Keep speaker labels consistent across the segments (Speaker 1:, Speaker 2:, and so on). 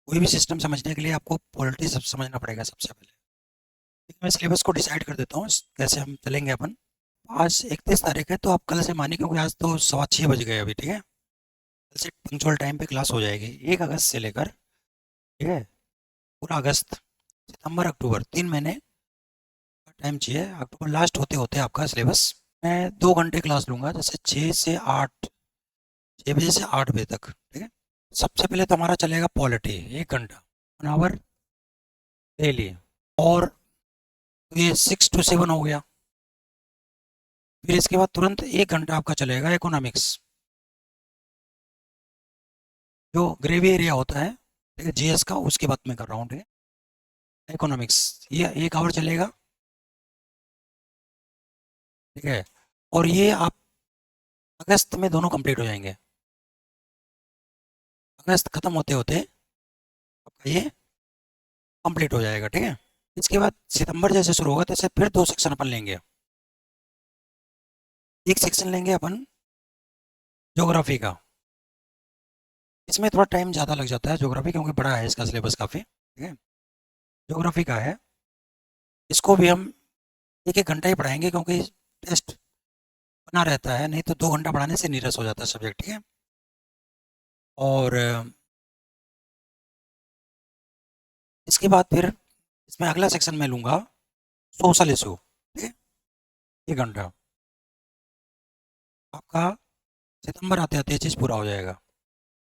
Speaker 1: कोई भी सिस्टम समझने के लिए आपको पॉलिटी सब समझना पड़ेगा सबसे पहले। ठीक है, मैं सिलेबस को डिसाइड कर देता हूँ कैसे हम चलेंगे अपन। आज 31 तारीख है, तो आप कल से मानिए, क्योंकि आज तो 6:15 बज गए अभी। ठीक है, कल से पंक्चुअल टाइम पे क्लास हो जाएगी 1 अगस्त से लेकर। ठीक है, पूरा अगस्त, सितंबर, अक्टूबर, 3 महीने का टाइम चाहिए। अक्टूबर लास्ट होते होते आपका सिलेबस। मैं 2 घंटे क्लास लूँगा, जैसे 6 बजे से 8 बजे तक। ठीक है, सबसे पहले तो हमारा चलेगा पॉलिटी, 1 घंटा, 1 आवर डेली। और ये 6 to 7 हो गया। फिर इसके बाद तुरंत 1 घंटा आपका चलेगा इकोनॉमिक्स, जो ग्रेवी एरिया होता है। ठीक है, जीएस का, उसकी बात मैं कर रहा हूँ। ठीक है, इकोनॉमिक्स, ये 1 आवर चलेगा। ठीक है, और ये आप अगस्त में दोनों कंप्लीट हो जाएंगे। अगस्त खत्म होते होते आपका ये कंप्लीट हो जाएगा। ठीक है, इसके बाद सितंबर जैसे शुरू होगा, तैसे फिर 2 सेक्शन अपन लेंगे। एक सेक्शन लेंगे अपन ज्योग्राफी का। इसमें थोड़ा टाइम ज़्यादा लग जाता है ज्योग्राफी, क्योंकि बड़ा है इसका सिलेबस काफ़ी। ठीक है, ज्योग्राफी का है, इसको भी हम 1 1 घंटा ही पढ़ाएंगे, क्योंकि टेस्ट बना रहता है, नहीं तो 2 घंटा पढ़ाने से नीरस हो जाता है सब्जेक्ट। ठीक है, और इसके बाद फिर इसमें अगला सेक्शन मैं लूँगा सोशल इशू। ठीक है, 1 घंटा आपका सितंबर आते आते ये चीज़ पूरा हो जाएगा।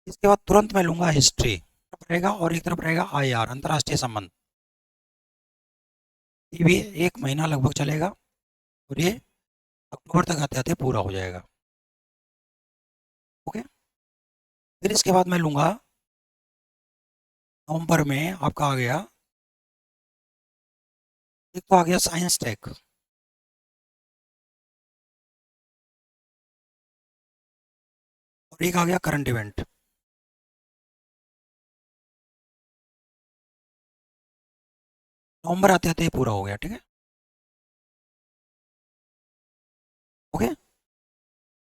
Speaker 1: इसके बाद तुरंत मैं लूँगा हिस्ट्री रहेगा, और एक तरफ रहेगा आईआर, अंतर्राष्ट्रीय संबंध। ये भी 1 महीना लगभग चलेगा, और ये अक्टूबर तक आते आते पूरा हो जाएगा। ओके, फिर इसके बाद मैं लूँगा नवंबर में आपका आ गया, एक तो आ गया साइंस टेक, और एक आ गया करंट इवेंट। नवंबर आते आते ये पूरा हो गया। ठीक है, ओके।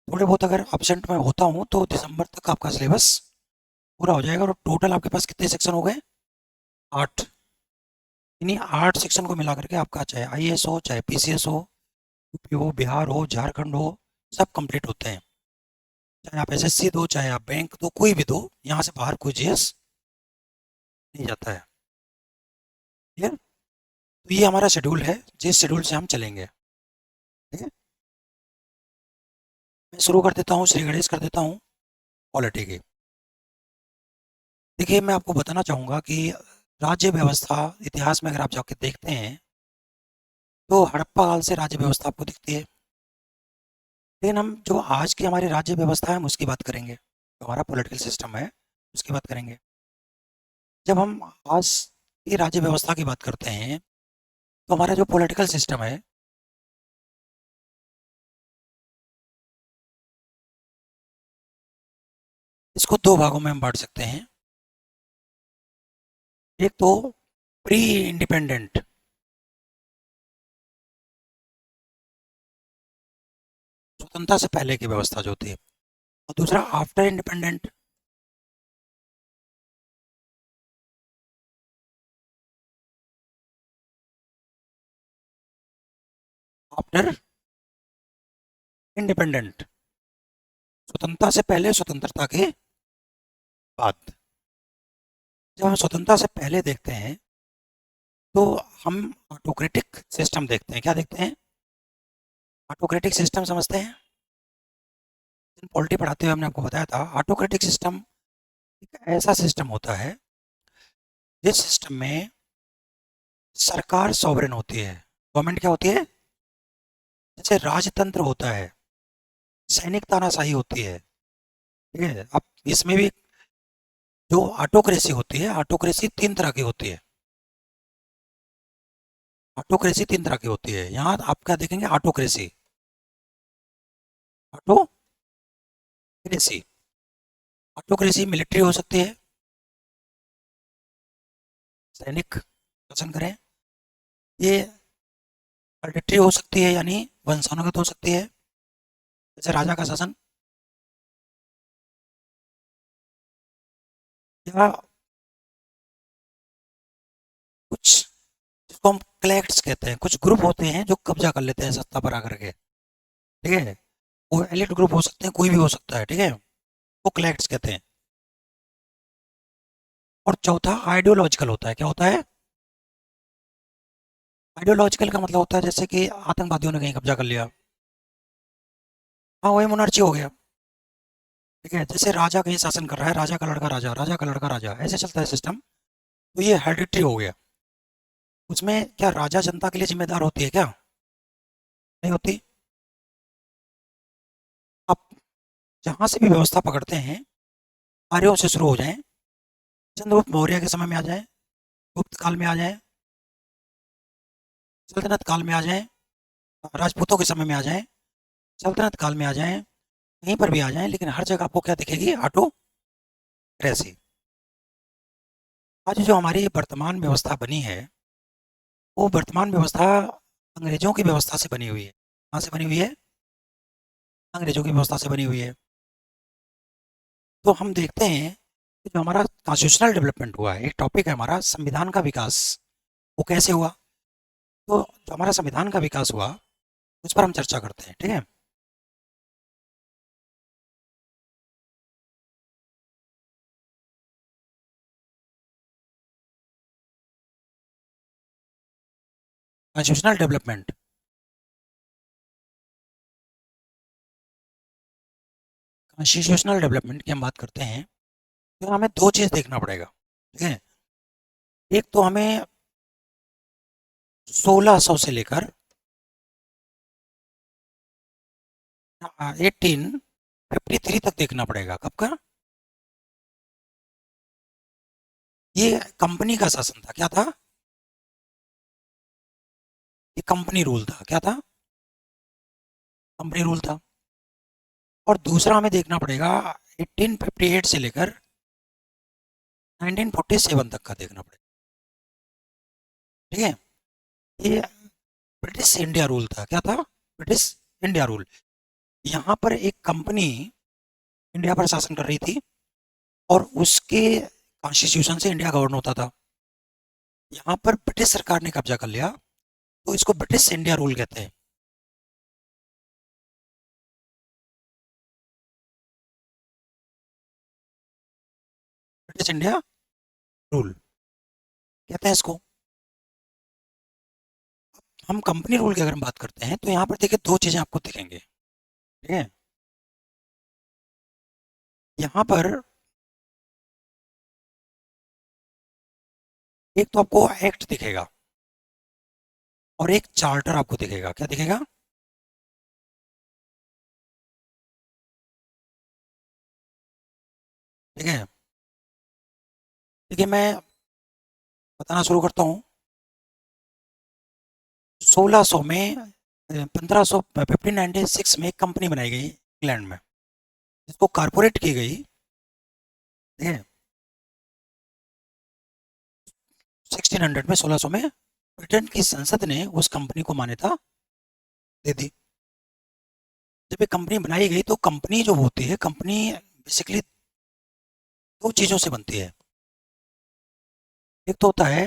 Speaker 1: थोड़े बहुत अगर absent में होता हूँ तो दिसंबर तक आपका सिलेबस पूरा हो जाएगा, और टोटल आपके पास कितने सेक्शन हो गए? 8। इन्हीं 8 सेक्शन को मिला करके आपका, चाहे आईएएस हो, चाहे पीसीएस हो, यूपी हो, बिहार हो, झारखंड हो, सब कंप्लीट होते हैं। चाहे आप एसएससी दो, चाहे आप बैंक दो, कोई भी दो, यहाँ से बाहर कोई जीएस नहीं जाता है। क्लियर? तो ये हमारा शेड्यूल है, जिस शेड्यूल से हम चलेंगे। ठीक है, मैं शुरू कर देता हूँ, श्री गणेश कर देता हूँ पॉलिटी की। देखिए, मैं आपको बताना चाहूँगा कि राज्य व्यवस्था, इतिहास में अगर आप जाके देखते हैं, तो हड़प्पा काल से राज्य व्यवस्था आपको दिखती है। लेकिन हम जो आज की हमारी राज्य व्यवस्था है, हम उसकी बात करेंगे, जो हमारा पॉलिटिकल सिस्टम है उसकी बात करेंगे। जब हम आज की राज्य व्यवस्था की बात करते हैं, तो हमारा जो पॉलिटिकल सिस्टम है, इसको 2 भागों में हम बांट सकते हैं। एक तो प्री इंडिपेंडेंट, स्वतंत्रता से पहले की व्यवस्था जो थी, और दूसरा आफ्टर इंडिपेंडेंट। आफ्टर इंडिपेंडेंट, स्वतंत्रता से पहले, स्वतंत्रता के बाद। जब हम स्वतंत्रता से पहले देखते हैं, तो हम ऑटोक्रेटिक सिस्टम देखते हैं। क्या देखते हैं? ऑटोक्रेटिक सिस्टम समझते हैं? पॉलिटी पढ़ाते हुए हमने आपको बताया था, ऑटोक्रेटिक सिस्टम एक ऐसा सिस्टम होता है जिस सिस्टम में सरकार सॉवरेन होती है। गवर्नमेंट क्या होती है? जैसे राजतंत्र होता है, सैनिक तानाशाही होती है। ठीक है, अब इसमें भी जो ऑटोक्रेसी होती है, ऑटोक्रेसी 3 तरह की होती है। ऑटोक्रेसी 3 तरह की होती है। यहाँ आप क्या देखेंगे? Autocracy, autocracy. ऑटोक्रेसी मिलिट्री हो सकती है, सैनिक शासन करें। ये हेरिडिटरी हो सकती है, यानी वंशानुगत हो सकती है, जैसे राजा का शासन। या उसको हम क्लैक्ट्स कहते हैं। कुछ ग्रुप होते हैं जो कब्जा कर लेते हैं सत्ता पर आकर के, ठीक है। वो एलिट ग्रुप हो सकते हैं, कोई भी हो सकता है, ठीक है। वो क्लैक्ट्स कहते हैं। और चौथा आइडियोलॉजिकल होता है। क्या होता है? आइडियोलॉजिकल का मतलब होता है जैसे कि आतंकवादियों ने कहीं कब्जा कर लिया, हाँ वही मोनार्ची हो गया, ठीक है। जैसे राजा कहीं शासन कर रहा है, राजा का लड़का राजा, राजा का लड़का राजा, ऐसे चलता है सिस्टम। तो ये हेरिडिटरी हो गया। उसमें क्या राजा जनता के लिए जिम्मेदार होती है क्या? नहीं होती। आप जहाँ से भी व्यवस्था पकड़ते हैं, आर्यों से शुरू हो जाएं, चंद्रगुप्त मौर्य के समय में आ जाएं, गुप्त काल में आ जाएं, सल्तनत काल में आ जाएं, राजपूतों के समय में आ जाएं, सल्तनत काल में आ जाएं, कहीं पर भी आ जाएं, लेकिन हर जगह आपको क्या दिखेगी? ऑटोक्रेसी। आज जो हमारी वर्तमान व्यवस्था बनी है, वो वर्तमान व्यवस्था अंग्रेजों की व्यवस्था से बनी हुई है। कहाँ से बनी हुई है? अंग्रेजों की व्यवस्था से बनी हुई है। तो हम देखते हैं कि जो हमारा कॉन्स्टिट्यूशनल डेवलपमेंट हुआ है, एक टॉपिक है हमारा संविधान का विकास, वो कैसे हुआ? तो जो हमारा संविधान का विकास हुआ, उस पर हम चर्चा करते हैं, ठीक है। कॉन्स्टिट्यूशनल डेवलपमेंट, कॉन्स्टिट्यूशनल डेवलपमेंट की हम बात करते हैं, तो हमें दो चीज़ देखना पड़ेगा, ठीक है। एक तो हमें 1600 से लेकर 1853 तक देखना पड़ेगा। कब का? ये कंपनी का शासन था। क्या था? ये कंपनी रूल था। क्या था? कंपनी रूल था। और दूसरा हमें देखना पड़ेगा 1858 से लेकर 1947 तक का देखना पड़ेगा, ठीक है। ये ब्रिटिश इंडिया रूल था। क्या था? British India rule. यहाँ पर एक कंपनी इंडिया पर शासन कर रही थी, और उसके कॉन्स्टिट्यूशन से इंडिया गवर्न होता था। यहाँ पर ब्रिटिश सरकार ने कब्जा कर लिया, तो इसको ब्रिटिश इंडिया रूल कहते हैं। ब्रिटिश इंडिया रूल कहते हैं इसको। हम कंपनी रूल की अगर हम बात करते हैं, तो यहाँ पर देखिए दो चीज़ें आपको दिखेंगे, ठीक है। यहाँ पर एक तो आपको एक्ट दिखेगा, और एक चार्टर आपको दिखेगा। क्या दिखेगा? ठीक है। देखिए मैं बताना शुरू करता हूँ। 1600 में 1596 में एक कंपनी बनाई गई इंग्लैंड में, जिसको कारपोरेट की गई, ठीक है। 1600 में, 1600 में ब्रिटेन की संसद ने उस कंपनी को मान्यता दे दी। जब ये कंपनी बनाई गई, तो कंपनी जो होती है, कंपनी बेसिकली दो चीज़ों से बनती है। एक तो होता है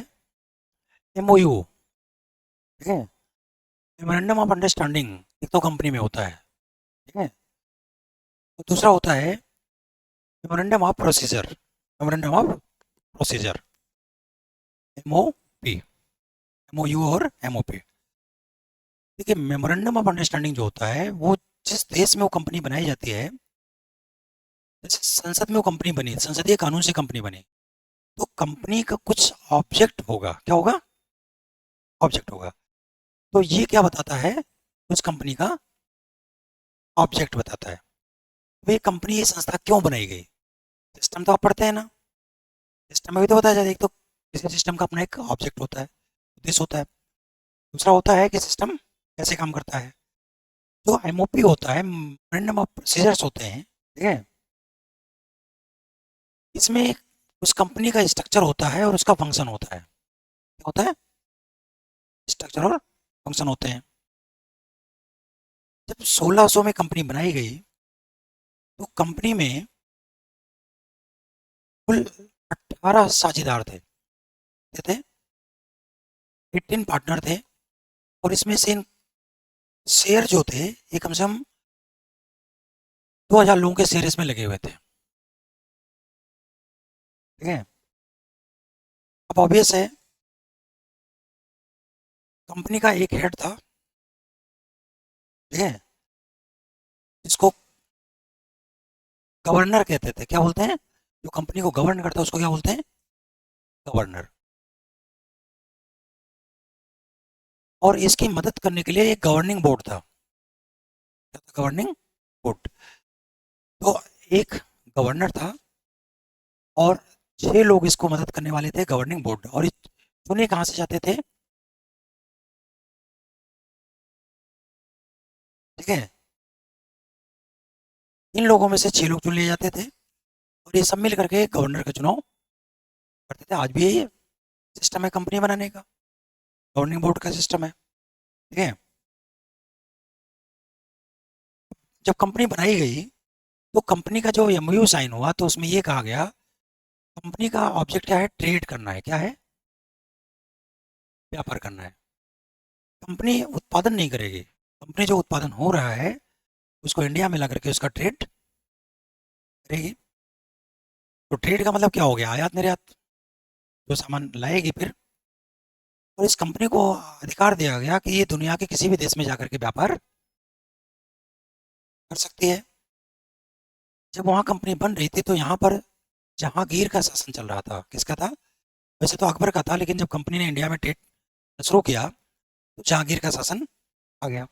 Speaker 1: एमओयू, ठीक है, मेमोरेंडम ऑफ अंडरस्टैंडिंग, एक तो कंपनी में होता है, ठीक है। तो दूसरा होता है memorandum of procedure, memorandum of procedure, MOP, MOU और एमओपी। देखिए मेमोरेंडम ऑफ अंडरस्टैंडिंग जो होता है, वो जिस देश में वो कंपनी बनाई जाती है, जैसे संसद में वो कंपनी बनी, संसदीय कानून से कंपनी बनी, तो कंपनी का कुछ ऑब्जेक्ट होगा। क्या होगा? ऑब्जेक्ट होगा। तो ये क्या बताता है? उस कंपनी का ऑब्जेक्ट बताता है। वे कंपनी, ये संस्था क्यों बनाई गई? सिस्टम तो आप पढ़ते हैं ना, सिस्टम में भी तो बताया जाता है। एक तो किसी सिस्टम का अपना एक ऑब्जेक्ट होता है, उद्देश्य होता है। दूसरा होता है कि सिस्टम कैसे काम करता है। जो एमओपी होता है, मेमोरेंडम ऑफ प्रोसीजर्स होते हैं, ठीक है, इसमें उस कंपनी का स्ट्रक्चर होता है और उसका फंक्शन होता है। क्या होता है? स्ट्रक्चर और फंक्शन होते हैं। जब 1600 में कंपनी बनाई गई, तो कंपनी में कुल 18 साझेदार थे। कितने थे? 18 पार्टनर थे और इसमें से शेयर जो थे ये कम से कम 2000 लोगों के शेयर इसमें लगे हुए थे। ठीक है। अब ऑब्वियस है, कंपनी का एक हेड था, ठीक है, जिसको गवर्नर कहते थे। क्या बोलते हैं? जो कंपनी को गवर्न करता है उसको क्या बोलते हैं? गवर्नर। और इसकी मदद करने के लिए एक गवर्निंग बोर्ड था। क्या था? Governing board. तो एक गवर्नर था और 6 लोग इसको मदद करने वाले थे, गवर्निंग बोर्ड। और ये चुने कहाँ से जाते थे? ठीक है, इन लोगों में से 6 लोग चुन लिए जाते थे और ये सब मिल करके गवर्नर का चुनाव करते थे। आज भी यही सिस्टम है कंपनी बनाने का, गवर्निंग बोर्ड का सिस्टम है। ठीक है। जब कंपनी बनाई गई तो कंपनी का जो एमओयू साइन हुआ तो उसमें ये कहा गया, कंपनी का ऑब्जेक्ट क्या है? ट्रेड करना है। क्या है? व्यापार करना है। कंपनी उत्पादन नहीं करेगी। कंपनी जो उत्पादन हो रहा है उसको इंडिया में ला करके उसका ट्रेड करेगी। तो ट्रेड का मतलब क्या हो गया? आयात निर्यात। जो सामान लाएगी फिर। और इस कंपनी को अधिकार दिया गया कि ये दुनिया के किसी भी देश में जाकर के व्यापार कर सकती है। जब वहाँ कंपनी बन रही थी तो यहाँ पर जहांगीर का शासन चल रहा था। किसका था? वैसे तो अकबर का था, लेकिन जब कंपनी ने इंडिया में ट्रेड शुरू किया तो जहांगीर का शासन आ गया।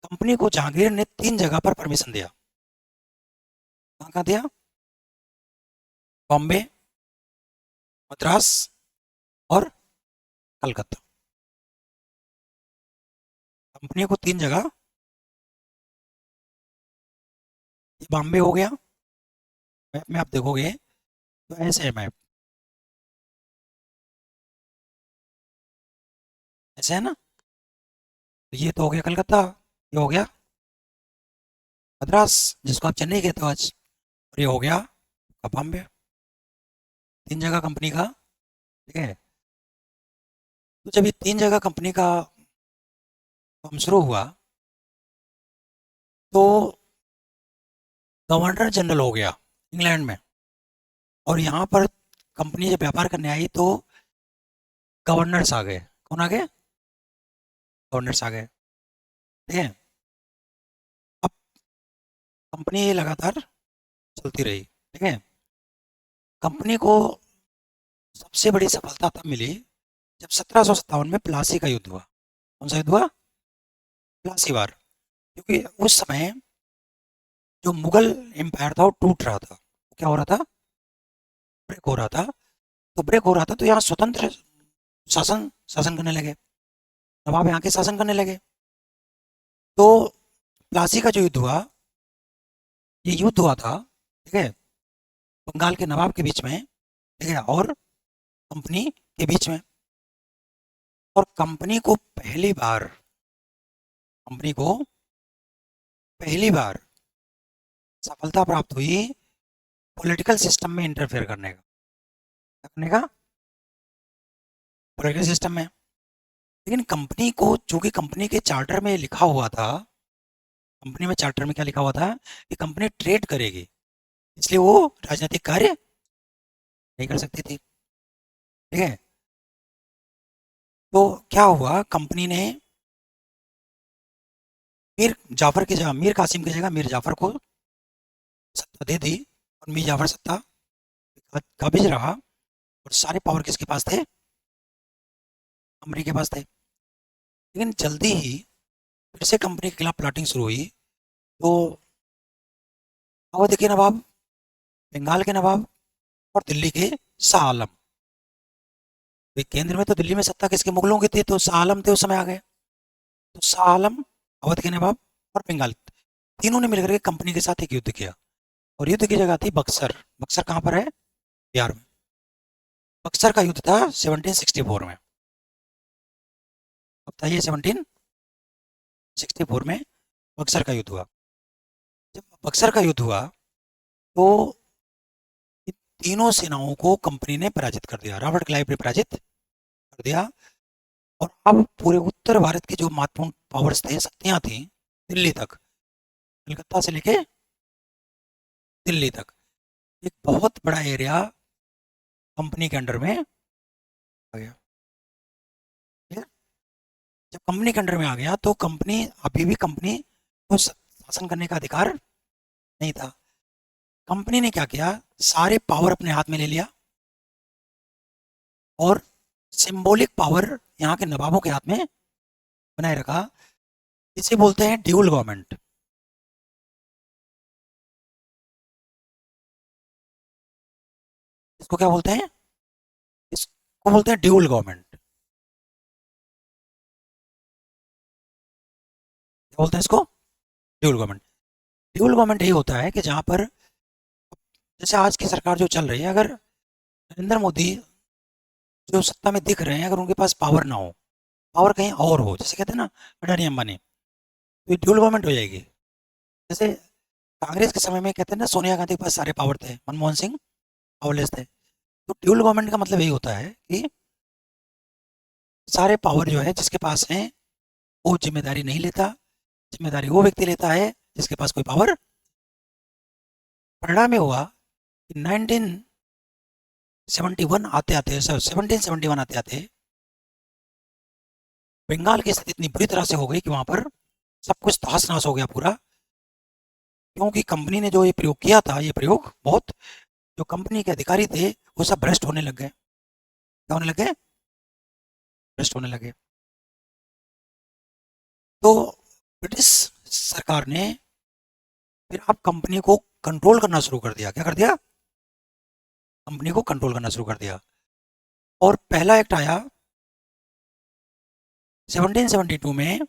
Speaker 1: कंपनी को जहांगीर ने 3 जगह पर परमिशन दिया। कहाँ कहाँ दिया? बॉम्बे, मद्रास और कलकत्ता। कंपनी को 3 जगह। ये बॉम्बे हो गया। मैप में आप देखोगे तो ऐसे है मैप, ऐसे है ना। तो ये तो हो गया कलकत्ता, ये हो गया मद्रास, जिसको आप चेन्नई कहते हो आज, और ये हो गया आपका बॉम्बे। 3 जगह कंपनी का। ठीक है। तो जब ये 3 जगह कंपनी का काम शुरू हुआ तो गवर्नर जनरल हो गया इंग्लैंड में। और यहाँ पर कंपनी जब व्यापार करने आई तो गवर्नर्स आ गए। कौन आ गए? गवर्नर्स आ गए। ठीक है। अब कंपनी लगातार चलती रही। ठीक है। कंपनी को सबसे बड़ी सफलता तब मिली जब 1757 में प्लासी का युद्ध हुआ। कौन सा युद्ध हुआ? प्लासी वार। क्योंकि उस समय जो मुगल एम्पायर था वो टूट रहा था। क्या हो रहा था? ब्रेक हो रहा था। तो ब्रेक हो रहा था तो यहाँ स्वतंत्र शासन शासन करने लगे, नवाब यहाँ के शासन करने लगे। तो प्लासी का जो युद्ध हुआ, ये युद्ध हुआ था, ठीक है, बंगाल के नवाब के बीच में, ठीक है, और कंपनी के बीच में। और कंपनी को पहली बार सफलता प्राप्त हुई पॉलिटिकल सिस्टम में इंटरफेयर करने का। क्या करने का? पॉलिटिकल सिस्टम में। लेकिन कंपनी को, चूंकि कंपनी के चार्टर में लिखा हुआ था, कंपनी में चार्टर में क्या लिखा हुआ था कि कंपनी ट्रेड करेगी, इसलिए वो राजनीतिक कार्य नहीं कर सकती थी। ठीक है। तो क्या हुआ, कंपनी ने मीर कासिम की जगह मीर जाफर को सत्ता दे दी। और मीर जाफर सत्ता काबिज रहा। और सारे पावर किसके पास थे? कंपनी के पास थे। लेकिन जल्दी ही फिर से कंपनी के खिलाफ प्लॉटिंग शुरू हुई। तो अवध के नवाब, बंगाल के नवाब और दिल्ली के शाह आलम, भाई केंद्र में तो दिल्ली में सत्ता किसके? मुगलों की थी, तो शाह आलम थे उस समय आ गए। तो शाह आलम, अवध के नवाब और बंगाल, तीनों ने मिलकर के कंपनी के साथ एक युद्ध किया। और युद्ध की जगह थी बक्सर। बक्सर कहाँ पर है? बिहार में। बक्सर का युद्ध था 1764 में। अब बताइए, 1764 में बक्सर का युद्ध हुआ। जब बक्सर का युद्ध हुआ तो इन तीनों सेनाओं को कंपनी ने पराजित कर दिया, रॉबर्ट क्लाइव ने पराजित कर दिया। और अब पूरे उत्तर भारत के जो महत्वपूर्ण पावर्स थे, शक्तियां थी, दिल्ली तक, कलकत्ता से लेके दिल्ली तक एक बहुत बड़ा एरिया कंपनी के अंडर में आ गया। ठीक है? जब कंपनी के अंडर में आ गया तो कंपनी, अभी भी कंपनी को शासन करने का अधिकार नहीं था। कंपनी ने क्या किया, सारे पावर अपने हाथ में ले लिया और सिंबॉलिक पावर यहाँ के नवाबों के हाथ में बनाए रखा। इसे बोलते हैं ड्यूल गवर्नमेंट। इसको क्या बोलते हैं? इसको बोलते हैं ड्यूल गवर्नमेंट। क्या बोलते हैं इसको? Dual government. ड्यूल गवर्नमेंट यही होता है कि जहाँ पर, जैसे आज की सरकार जो चल रही है, अगर नरेंद्र मोदी जो सत्ता में दिख रहे हैं, अगर उनके पास पावर ना हो, पावर कहीं और हो, जैसे कहते हैं ना अडानी अंबानी, तो ये ड्यूल गवर्नमेंट हो जाएगी। जैसे कांग्रेस के समय में कहते हैं ना, सोनिया गांधी के पास सारे पावर थे, मनमोहन सिंह पावरलेस थे। तो ड्यूल गवर्नमेंट का मतलब यही होता है कि सारे पावर जो है जिसके पास है, वो जिम्मेदारी नहीं लेता, जिम्मेदारी वो व्यक्ति लेता है जिसके पास कोई पावर। परिणाम में हुआ कि 1971 आते आते, सर 1771 आते आते बंगाल की स्थिति इतनी बुरी तरह से हो गई कि वहां पर सब कुछ तहस नहस हो गया पूरा, क्योंकि कंपनी ने जो ये प्रयोग किया था, ये प्रयोग बहुत, जो कंपनी के अधिकारी थे वो सब भ्रष्ट होने लग गए। क्या होने लगे? भ्रष्ट होने लगे। तो ब्रिटिश सरकार ने फिर अब कंपनी को कंट्रोल करना शुरू कर दिया। क्या कर दिया? कंपनी को कंट्रोल करना शुरू कर दिया। और पहला एक्ट आया 1772 में,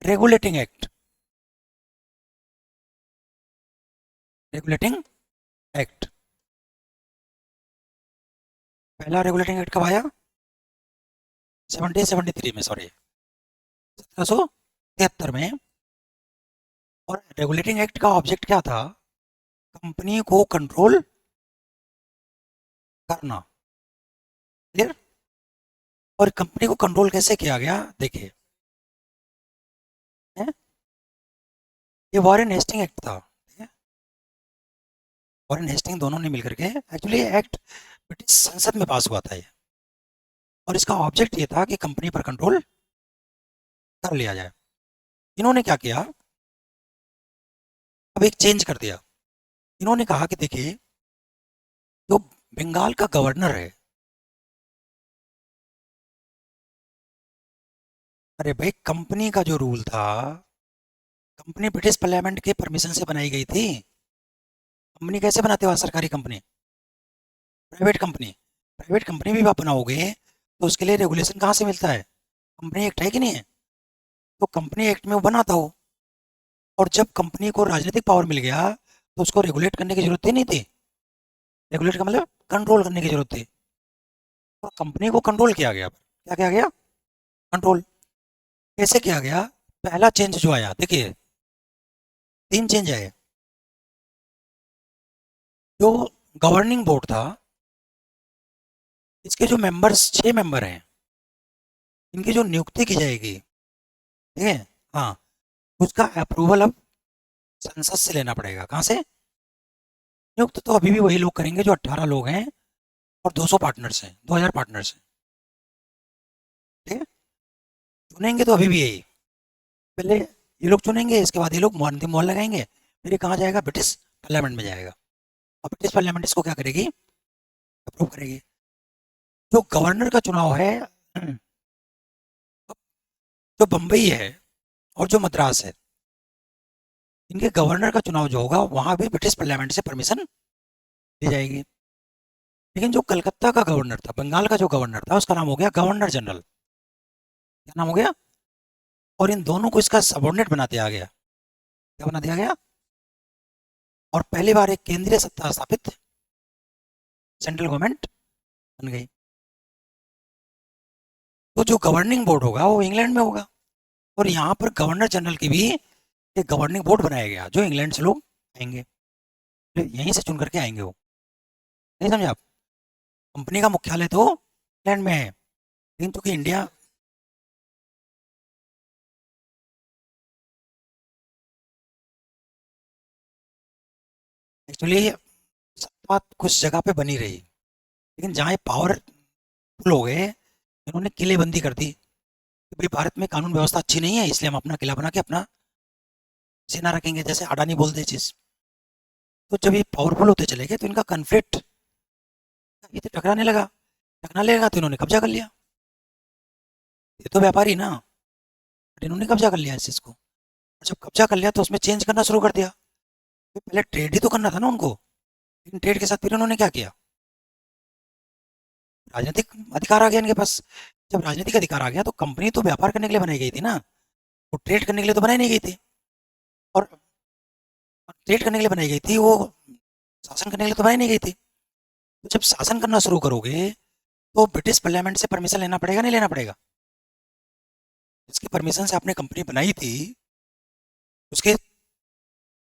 Speaker 1: रेगुलेटिंग एक्ट। रेगुलेटिंग एक्ट, पहला रेगुलेटिंग एक्ट कब आया? 1773 में, सॉरी 1773 में। और रेगुलेटिंग एक्ट का ऑब्जेक्ट क्या था? कंपनी को कंट्रोल करना। क्लियर? और कंपनी को कंट्रोल कैसे किया गया, देखिए। हैं? ये वॉरेन हेस्टिंग एक्ट था। ठीक है? वॉरेन हेस्टिंग दोनों ने मिलकर के, एक्चुअली एक्ट ब्रिटिश संसद में पास हुआ था ये, और इसका ऑब्जेक्ट ये था कि कंपनी पर कंट्रोल कर लिया जाए। इन्होंने क्या किया, अब एक चेंज कर दिया। इन्होंने कहा कि देखिए, जो बंगाल का गवर्नर है, अरे भाई कंपनी का जो रूल था, कंपनी ब्रिटिश पार्लियामेंट के परमिशन से बनाई गई थी। कंपनी कैसे बनाते हो? सरकारी company, private company, private company भी आप बनाओगे तो उसके लिए रेगुलेशन कहाँ से मिलता है? कंपनी एक्ट है कि नहीं है? तो कंपनी एक्ट में वो बनाता हो। और जब कंपनी को राजनीतिक पावर मिल गया तो उसको रेगुलेट करने की जरूरत ही नहीं थी। रेगुलेट का मतलब कंट्रोल करने की जरूरत थी। तो कंपनी को कंट्रोल किया गया। क्या किया गया? कंट्रोल। कैसे किया गया? पहला चेंज जो आया, देखिए तीन चेंज आए। जो गवर्निंग बोर्ड था, इसके जो मेंबर्स, 6 मेंबर हैं, इनकी जो नियुक्ति की जाएगी, ठीक है, हाँ, उसका अप्रूवल अब संसद से लेना पड़ेगा। कहाँ से? नियुक्त तो अभी भी वही लोग करेंगे जो 18 लोग हैं और 200 पार्टनर्स हैं, 2000 पार्टनर्स हैं। ठीक है? चुनेंगे तो अभी भी यही, पहले ये लोग चुनेंगे, इसके बाद ये लोग अंतिम मोहर लगाएंगे, फिर ये कहाँ जाएगा? ब्रिटिश पार्लियामेंट में जाएगा, और ब्रिटिश पार्लियामेंट इसको क्या करेगी? अप्रूव करेगी। जो गवर्नर का चुनाव है, जो बम्बई है और जो मद्रास है, इनके गवर्नर का चुनाव जो होगा, वहां भी ब्रिटिश पार्लियामेंट से परमिशन दी जाएगी। लेकिन जो कलकत्ता का गवर्नर था, बंगाल का जो गवर्नर था, उसका नाम हो गया गवर्नर जनरल। क्या नाम हो गया? और इन दोनों को इसका सबॉर्डिनेट बना दिया गया। क्या बना दिया गया? और पहली बार एक केंद्रीय सत्ता स्थापित, सेंट्रल गवर्नमेंट बन गई। तो जो गवर्निंग बोर्ड होगा वो इंग्लैंड में होगा, और यहाँ पर गवर्नर जनरल की भी एक गवर्निंग बोर्ड बनाया गया, जो इंग्लैंड से लोग आएंगे, तो यहीं से चुन करके आएंगे वो। नहीं समझे आप? कंपनी का मुख्यालय तो इंग्लैंड में है, लेकिन चूंकि इंडिया एक्चुअली सत्ता कुछ जगह पे बनी रही, लेकिन जहाँ ये पावरफुल हो गए, इन्होंने किलेबंदी कर दी कि भाई भारत में कानून व्यवस्था अच्छी नहीं है, इसलिए हम अपना किला बना के अपना सेना रखेंगे, जैसे अडानी बोल दे चीज। तो जब ये पावरफुल होते चले गए तो इनका कन्फ्लिक्ट ये तो टकराने लगा, टकराने लगेगा तो इन्होंने कब्जा कर लिया। ये तो व्यापारी ना, बट इन्होंने कब्जा कर लिया इस चीज को। और जब कब्जा कर लिया तो उसमें चेंज करना शुरू कर दिया। तो पहले ट्रेड ही तो करना था ना उनको, लेकिन ट्रेड के साथ फिर उन्होंने क्या किया, राजनीतिक अधिकार आ गया इनके पास। जब राजनीतिक अधिकार आ गया तो कंपनी तो व्यापार करने के लिए बनाई गई थी ना, वो ट्रेड करने के लिए तो बनाई नहीं गई थी। और ट्रेड करने के लिए बनाई गई थी वो, शासन करने के लिए तो बनाई नहीं गई थी। तो जब शासन करना शुरू करोगे तो ब्रिटिश पार्लियामेंट से परमिशन लेना पड़ेगा, नहीं लेना पड़ेगा? जिसकी परमिशन से आपने कंपनी बनाई थी उसके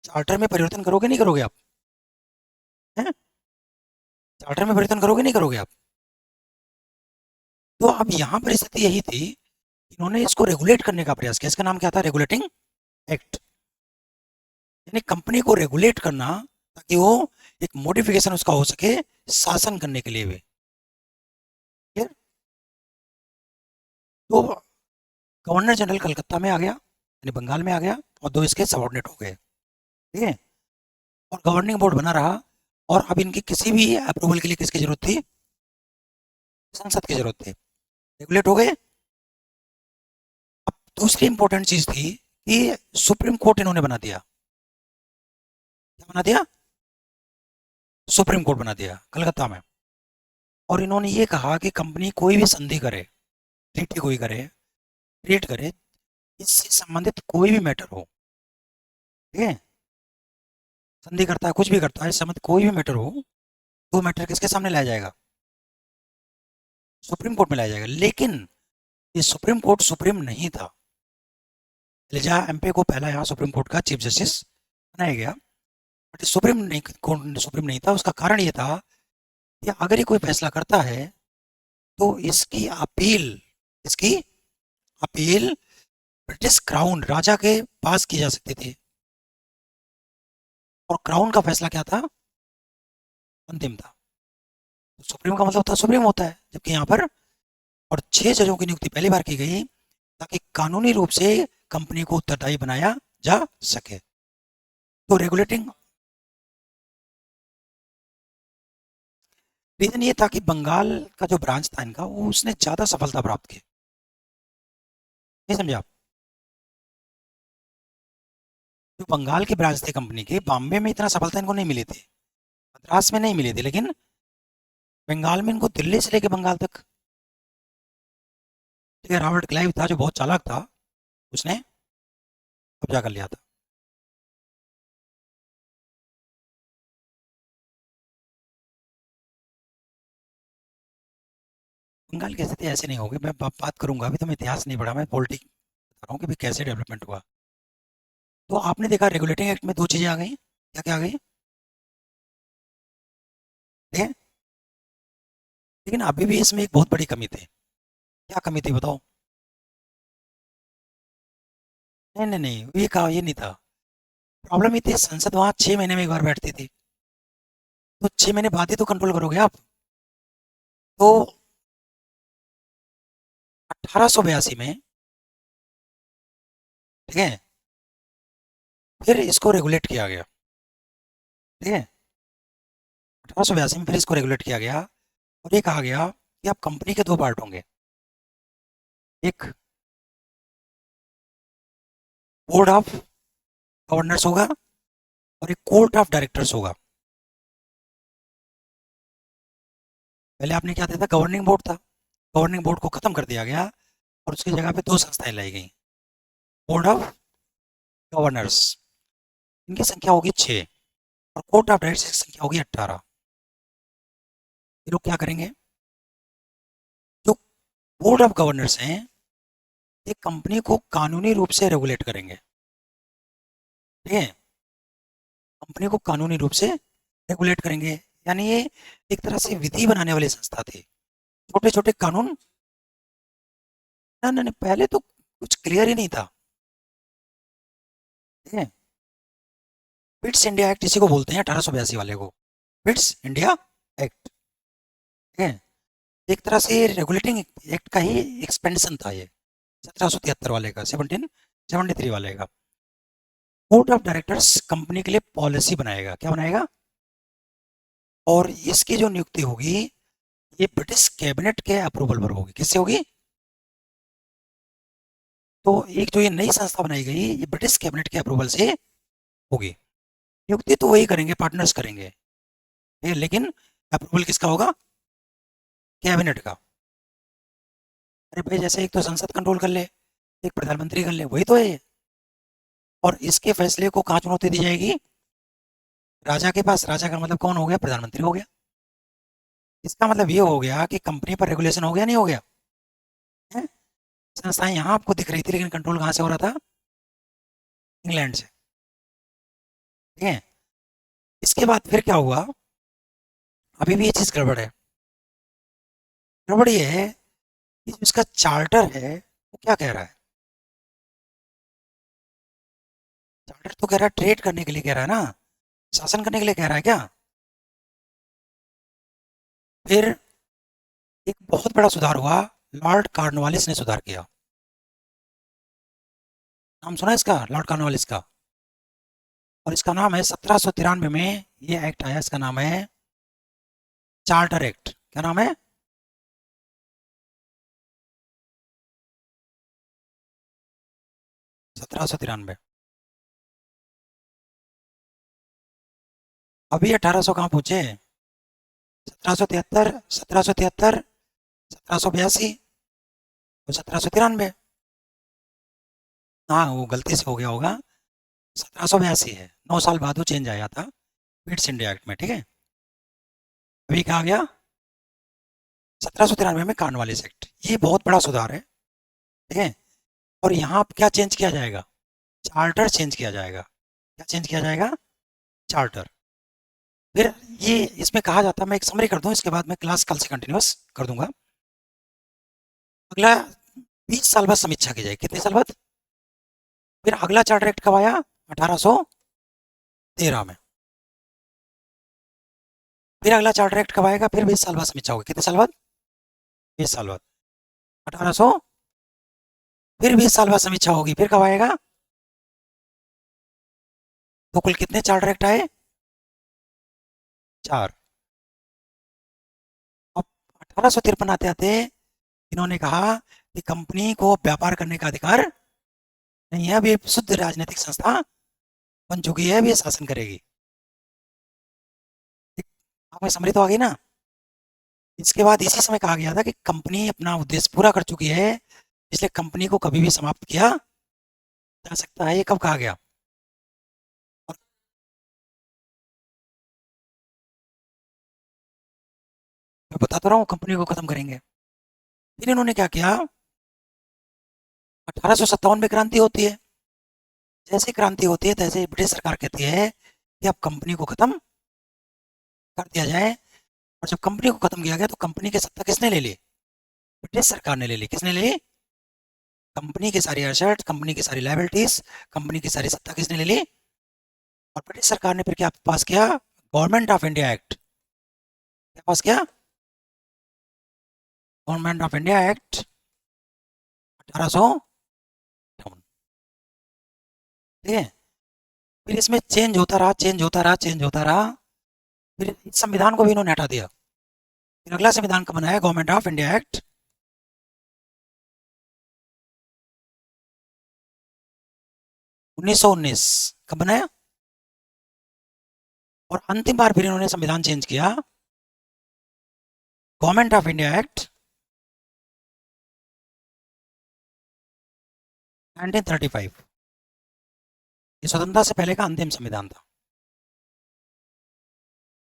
Speaker 1: चार्टर में परिवर्तन करोगे नहीं करोगे आप? हैं? चार्टर में परिवर्तन करोगे नहीं करोगे आप? तो अब यहाँ पर स्थिति यही थी, इन्होंने इसको रेगुलेट करने का प्रयास किया। इसका नाम क्या था? Regulating act. यानी कंपनी को रेगुलेट करना ताकि वो एक मॉडिफिकेशन उसका हो सके शासन करने के लिए भी। Clear? तो गवर्नर जनरल कलकत्ता में आ गया, यानी बंगाल में आ गया, और दो इसके सबऑर्डिनेट हो गए। ठीक है? और गवर्निंग बोर्ड बना रहा। और अब इनकी किसी भी अप्रूवल के लिए किसकी जरूरत थी? संसद की जरूरत थी। रेगुलेट हो गए। अब दूसरी इंपॉर्टेंट चीज थी कि सुप्रीम कोर्ट इन्होंने बना दिया। क्या बना दिया? सुप्रीम कोर्ट बना दिया कलकत्ता में। और इन्होंने ये कहा कि कंपनी कोई भी संधि करे, ट्रीटी कोई करे, क्रिएट करे, इससे संबंधित कोई भी मैटर हो, ठीक है, संधि करता है, कुछ भी करता है, संबंधित कोई भी मैटर हो, तो मैटर किसके सामने लाया जाएगा? सुप्रीम कोर्ट में लाया जाएगा। लेकिन ये सुप्रीम कोर्ट सुप्रीम नहीं था। लिजा एमपी को पहला यहाँ सुप्रीम कोर्ट का चीफ जस्टिस बनाया गया, बट सुप्रीम नहीं था। उसका कारण ये था कि अगर ये कोई फैसला करता है तो इसकी अपील ब्रिटिश क्राउन राजा के पास की जा सकती थी। और क्राउन का फैसला क्या था? अंतिम था। तो सुप्रीम का मतलब होता है सुप्रीम होता है, जबकि यहाँ पर और 6 जजों की नियुक्ति पहली बार की गई ताकि कानूनी रूप से कंपनी को उत्तरदायी बनाया जा सके। तो रेगुलेटिंग रीजन ये था कि बंगाल का जो ब्रांच था इनका, वो उसने ज्यादा सफलता प्राप्त की। नहीं समझे आप? जो बंगाल की ब्रांच थी कंपनी की, बॉम्बे में इतना सफलता इनको नहीं मिली थी, मद्रास में नहीं मिली थी, लेकिन बंगाल में इनको दिल्ली से लेके बंगाल तक। ठीक है, रॉबर्ट क्लाइव था जो बहुत चालाक था, उसने कब्जा कर लिया था। बंगाल की स्थिति ऐसे नहीं होगी। मैं बात करूंगा, अभी तो मैं इतिहास नहीं पढ़ा, मैं पॉलिटिक्स बता रहा हूँ कि भाई कैसे डेवलपमेंट हुआ। तो आपने देखा रेगुलेटिंग एक्ट में दो चीजें आ गई, क्या क्या आ गई? ठीक है, लेकिन अभी भी इसमें एक बहुत बड़ी कमी थी। क्या कमी थी बताओ? नहीं नहीं नहीं, ये कहा, ये नहीं था। प्रॉब्लम ये थी, संसद वहां 6 महीने में एक बार बैठती थी, तो 6 महीने बाद ही तो कंट्रोल करोगे आप। तो 1882 में, ठीक है, फिर इसको रेगुलेट किया गया। ठीक है, 1882 में फिर इसको रेगुलेट किया गया। और ये कहा गया कि अब कंपनी के दो पार्ट होंगे, एक बोर्ड ऑफ गवर्नर्स होगा और एक कोर्ट ऑफ डायरेक्टर्स होगा। पहले आपने क्या था? गवर्निंग बोर्ड था। गवर्निंग बोर्ड को खत्म कर दिया गया और उसकी जगह पे दो संस्थाएं लाई गई, बोर्ड ऑफ गवर्नर्स, इनकी संख्या होगी 6, और कोर्ट ऑफ डायरेक्टर्स की संख्या होगी 18। ये लोग क्या करेंगे? जो बोर्ड ऑफ गवर्नर्स हैं, ये कंपनी को कानूनी रूप से रेगुलेट करेंगे। ठीक है, कंपनी को कानूनी रूप से रेगुलेट करेंगे, यानी ये एक तरह से विधि बनाने वाली संस्था थी। छोटे छोटे कानून ना ना नहीं, पहले तो कुछ क्लियर ही नहीं था। ठीक है। बिट्स इंडिया एक्ट इसी को बोलते हैं, 1882 वाले को, बिट्स इंडिया एक्ट। ठीक है। एक तरह से रेगुलेटिंग एक्ट का ही एक्सपेंशन था ये, 1773 वाले का, 1773 वाले का। बोर्ड ऑफ डायरेक्टर्स कंपनी के लिए पॉलिसी बनाएगा, क्या बनाएगा, और इसकी जो नियुक्ति होगी ये ब्रिटिश कैबिनेट के अप्रूवल पर होगी। किससे होगी? तो एक जो ये नई संस्था बनाई गई ये ब्रिटिश कैबिनेट के अप्रूवल से होगी। नियुक्ति तो वही करेंगे, पार्टनर्स करेंगे, ठीक है, लेकिन अप्रूवल किसका होगा? कैबिनेट का। अरे भाई, जैसे एक तो संसद कंट्रोल कर ले, एक प्रधानमंत्री कर ले, वही तो है ये। और इसके फैसले को कहाँ चुनौती दी जाएगी? राजा के पास। राजा का मतलब कौन हो गया? प्रधानमंत्री हो गया। इसका मतलब ये हो गया कि कंपनी पर रेगुलेशन हो गया, नहीं हो गया है? संस्थाएं यहाँ आपको दिख रही थी, लेकिन कंट्रोल कहाँ से हो रहा था? इंग्लैंड से। ठीक है। इसके बाद फिर क्या हुआ? अभी भी ये चीज़ गड़बड़ है। गड़बड़ ये है कि जो इसका चार्टर है वो क्या कह रहा है? चार्टर तो कह रहा है ट्रेड करने के लिए कह रहा है ना, शासन करने के लिए कह रहा है क्या? फिर एक बहुत बड़ा सुधार हुआ, लॉर्ड कॉर्नवालिस ने सुधार किया। नाम सुना है इसका, लॉर्ड कॉर्नवालिस का? और इसका नाम है 1793 में ये एक्ट आया, इसका नाम है चार्टर एक्ट। क्या नाम है? 1793। अभी 1800 कहाँ पहुंचे? 1773, 1773, 1782 और 1793। हाँ, वो गलती से हो गया होगा, 1782 है, 9 साल बाद वो चेंज आया था पिट्स इंडिया एक्ट में। ठीक है। अभी क्या आ गया? 1793 में कॉर्नवालिस एक्ट, ये बहुत बड़ा सुधार है। ठीक है। और यहाँ क्या चेंज किया जाएगा? चार्टर चेंज किया जाएगा। क्या चेंज किया जाएगा? चार्टर। फिर ये इसमें कहा जाता है, मैं एक समरी कर दूं, इसके बाद मैं क्लास कल से कंटिन्यूस कर दूंगा। अगला 20 साल बाद समीक्षा की जाएगी। कितने साल बाद? फिर अगला चार्टर एक्ट कब आया? 1813 में। फिर अगला चार्टर एक्ट कब आएगा? फिर 20 साल बाद समीक्षा होगी। कितने साल बाद? 20 साल बाद। 1800, फिर 20 साल बाद समीक्षा होगी। फिर कब आएगा? तो कुल कितने चार्टर एक्ट आए? 4। अब 1853 आते आते इन्होंने कहा कि कंपनी को व्यापार करने का अधिकार नहीं है, अब ये शुद्ध राजनीतिक संस्था बन चुकी है, अब ये शासन करेगी। आप में समझ तो आ गई ना? इसके बाद इसी समय कहा गया था कि कंपनी अपना उद्देश्य पूरा कर चुकी है, इसलिए कंपनी को कभी भी समाप्त किया जा सकता है। ये कब कहा गया? और मैं बता तो रहा हूँ कंपनी को खत्म करेंगे। फिर इन्होंने क्या किया? 1857 में क्रांति होती है। जैसे क्रांति होती है तैसे ब्रिटिश सरकार कहती है कि अब कंपनी को खत्म कर दिया जाए। और जब कंपनी को खत्म किया गया तो कंपनी की सत्ता किसने ले ली? ब्रिटिश सरकार ने ले ली। किसने ले ली? कंपनी की सारी एसेट्स, कंपनी की सारी लायबिलिटीज, कंपनी की सारी सत्ता किसने ले ली? और ब्रिटिश सरकार ने फिर क्या पास किया? Government of India act. क्या पास किया? Government of India act 1858। ठीक है। फिर इसमें चेंज होता रहा, चेंज होता रहा, चेंज होता रहा। फिर इस संविधान को भी इन्होंने हटा दिया। फिर अगला संविधान का बनाया गवर्नमेंट ऑफ इंडिया एक्ट 1919। कब बनाया? और अंतिम बार फिर इन्होंने संविधान चेंज किया, गवर्नमेंट ऑफ इंडिया एक्ट 1935। ये स्वतंत्रता से पहले का अंतिम संविधान था।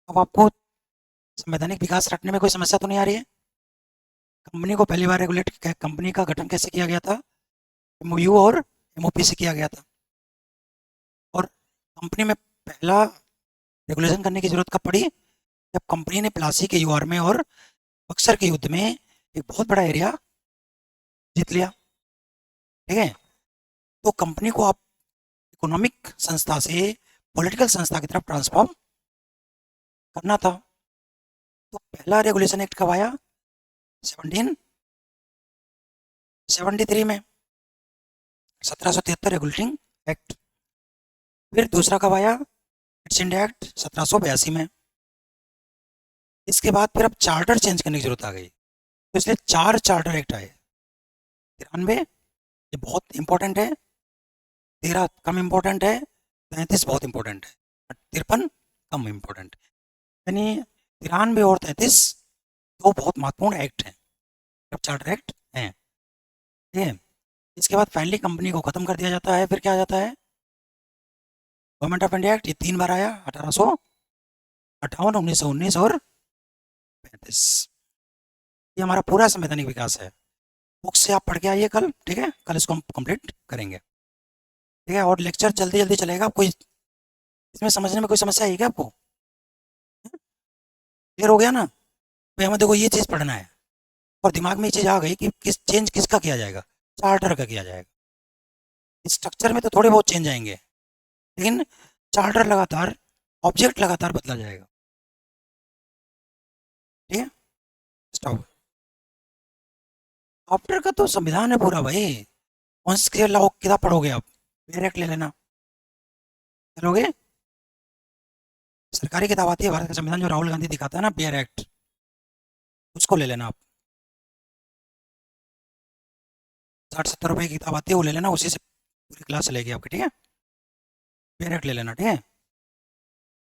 Speaker 1: अब आपको संवैधानिक विकास रखने में कोई समस्या तो नहीं आ रही है? कंपनी को पहली बार रेगुलेट, कंपनी का गठन कैसे किया गया था? एमओयू और एमओपी से किया गया था। और कंपनी में पहला रेगुलेशन करने की जरूरत कब पड़ी? जब कंपनी ने प्लासी के युआर में और बक्सर के युद्ध में एक बहुत बड़ा एरिया जीत लिया। ठीक है। तो कंपनी को आप इकोनॉमिक संस्था से पॉलिटिकल संस्था की तरफ ट्रांसफॉर्म करना था। तो पहला रेगुलेशन एक्ट कब आया? 1773 में, 1773 रेगुलेटिंग एक्ट। फिर दूसरा कब आया? ईस्ट इंडिया एक्ट 1782 में। इसके बाद फिर अब चार्टर चेंज करने की जरूरत आ गई, तो इसलिए 4 चार्टर एक्ट आए। 93 ये बहुत इंपॉर्टेंट है, 13 कम इंपॉर्टेंट है, 33 बहुत इंपॉर्टेंट है, 53 कम इंपॉर्टेंट है। यानी 93 और 33 दो बहुत महत्वपूर्ण एक्ट हैं, अब चार्टर एक्ट हैं। ठीक है। इसके बाद फाइनली कंपनी को खत्म कर दिया जाता है। फिर क्या आ जाता है? Government of India act. ये 3 बार आया, 1858, 1919 और 35। ये हमारा पूरा संवैधानिक विकास है। बुक से आप पढ़ के आइए कल, ठीक है, कल इसको हम कंप्लीट करेंगे। ठीक है, और लेक्चर जल्दी जल्दी चलेगा। कोई इसमें समझने में कोई समस्या आई क्या आपको? क्लियर हो गया ना? भाई हमें देखो ये चीज़ पढ़ना है, और दिमाग में ये चीज़ आ गई कि किस चेंज किसका किया जाएगा? चार्टर का किया जाएगा। स्ट्रक्चर में तो थोड़े बहुत चेंज आएंगे, लेकिन चार्टर लगातार, ऑब्जेक्ट लगातार बदला जाएगा। ठीक है, स्टॉप। आफ्टर का तो संविधान है पूरा भाई। कौन से लॉ किताब पढ़ोगे आप? डायरेक्ट ले लेना, चलोगे? सरकारी किताब आती है भारत का संविधान, जो राहुल गांधी दिखाता है ना, बेयर एक्ट, उसको ले लेना आप। 60-70 रुपए की किताब आती है, वो ले लेना, उसी से पूरी क्लास चलेगी आपकी। ठीक है, बेयर एक्ट ले लेना। ठीक है।